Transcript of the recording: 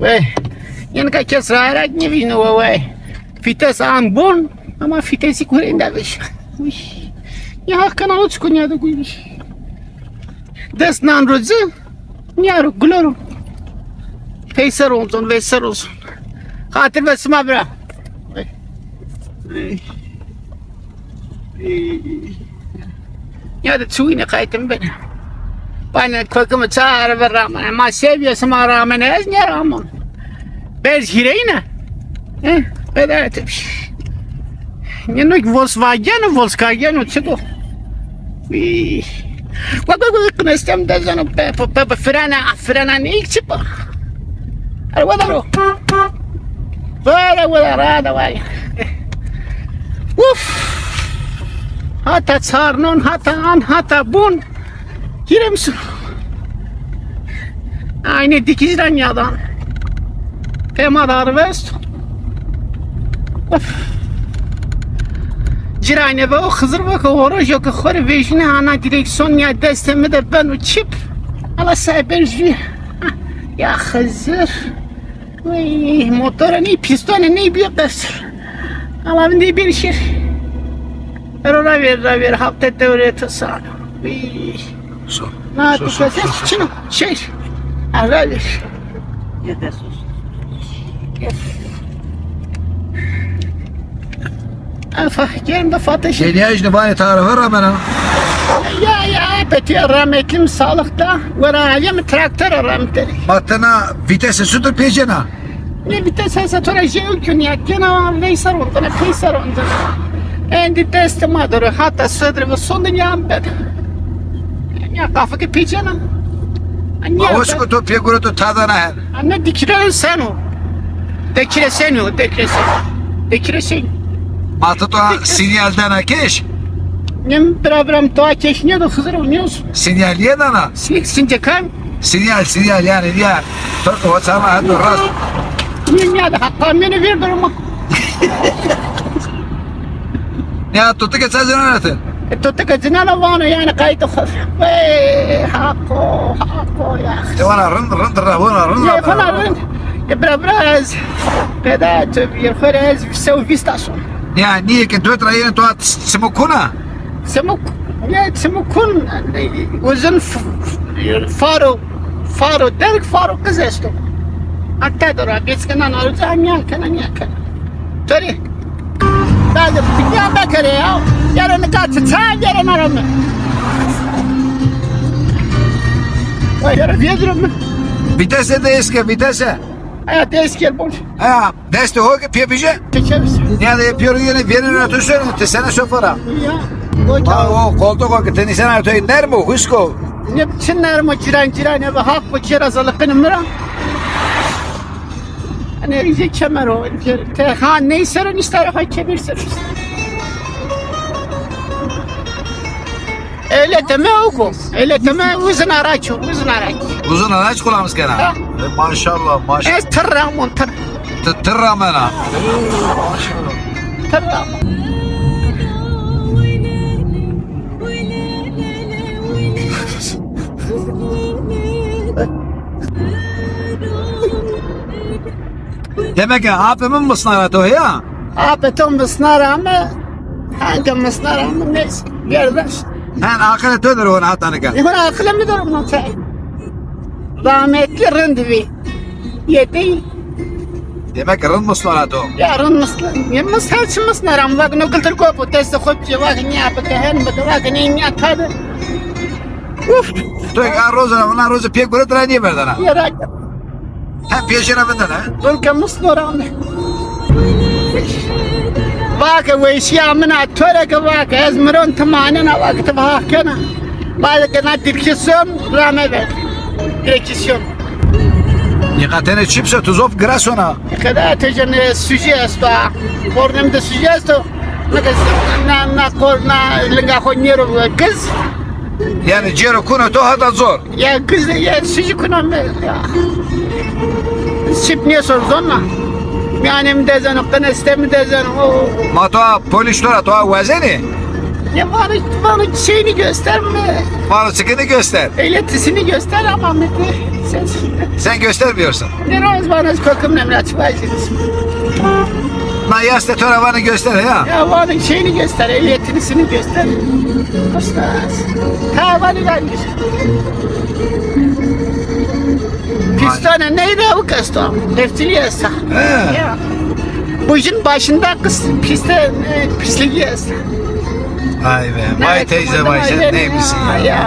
Vay. Yani kaç rahat ne bileyim o vay. Fites an bon ama fitesi kurenda beş. Ya hakkında o çıkıyor da kuymuş. Des nan rozu. Niyaro gülüyorum. Peyser olsun, veser olsun. Hatır ve sıma bırak. Ya da çuğuna kaydım beni. Bana kokumu çağır ve rağmen. Ama seviyorsam rağmen ez ne rağmen. Bez hireyne. Bedar etmiş. Yani Volkswagen, Volkswagen o çıktı. Bak kınestem de zanı frena ne ilk çıktı. Arabada Böyle rada var. Uf. Hatta çarnon, hatta an, hatta bun. Giremsin. Aynı dikizden yadan. Fema darvest. Uf. Cirayne ve o hızır bak o horoz yok. Khore vejine ana direksiyon ya destemi de ben uçup. Allah sahibi ya hızır. Vay motora ne pistona ne bir bas. Allah ne bir şey. Rora ver hafta teori tasar. So. Ne yapıyorsun? Çino şey. Allah ver. Yeter sus. Afa gelin de fatih. Geniyajne bana tarife rağmen. Ya peki rahmetlim sağlıkta. Varayım traktör rahmetli. Matana vitese sütür pejena. Ne vitese satura jevkün ya. Gena veysar ondana peysar ondana. Endi testimadır. Hatta sıdrı ve sonun yağım bed. Ya kafa ki pejena. Avuşku to figürü to tadana her. Anne dikire sen o. Dekire sen o. Dekire sen. Matı to sinyalden akeş. Nem problem to akeşniyor da hızır oynuyorsun. Sinyal ye dana. Since kam. Sinyal yani diğer. Torku vatsama hadi rast. Ya da hatta beni ver durma. Ya tuttu geçen zenatı. Tuttu kaçına la vana yani kaydı khaf. Vay hako ya. Devana rın rabona Ya falan biraz peda bir خرز بيسوي في ستاسيون Ya niye ki 4 ayın to simukuna? سمك يا سمكون وزن فارو درك فارو قزستو حتى درا بس كنا نرجع كنا تري هذا بيجا بكره يا نكات تاجر نرم يا بيدرم Vitese de eski vitese. يا تسكيل بول Ha, deste o ki piyepece. تشبس Yani yapıyor yine verir atıyorsun sene şoföre. يا O koltuk o ki tenisen atıyor iner mi? Husko. ne çınlar mı ciran ne hak bu çirazalıkın mıra ne rize kemer o te ha neyse ron ister ha kemirsin öyle deme oku öyle deme uzun araç Uzun araç kullanmış gene. Ha. Maşallah maşallah. es tırramon Tırramena. tırramon Demek ki abimin mısın o ya? apetom mısnara ama hangi mısnara ama neyse yerdaş Ben akıllı dönür ona hatanı gel. يكون أخلى من دور منطقة ضامت لي الرندبي يدي Demek ki rın mısın o? يا رن مصر يمس هالش مصنع رام واقنا قلت لكم بتست خبز واقنا يا بكهن واقنا يا كذا اوف Tu ona roza pek böyle tıra niye verdin ha? يا راجل Ha peşine verdin ha? دول كمصنع رام واقع ويشيا من أتورك واقع أزمرون تماننا واقع تبها كنا بعد كنا تركيسون رامي بيت تركيسون Nikatene çipse tuzof grasona. Kada tejen sujesto, pornem de sujesto, na korna linga khonyero kız. Yani cero kuna to hada zor. Ya kız ya suji kuna me ya. Sipne sor zonna. Yani mdezen kana istem mdezen o. Ma to polistora to vazeni. Ne var şeyini gösterme. Varlıçıkını göster. Eyletisini göster ama ne ses. Sen göstermiyorsun. Ne rozvanız kokum nemrat vaziniz. Na yasta toravanı göster ya. Ya varın şeyini göster, ehliyetinisini göster. Kostas. Tavanı vermiş. Pistone neydi o kıstom? Leftili yasa. He. Ya. Bu işin başında kız pislik yasa. Vay be. Vay teyze vay sen neymişsin ya. Ya.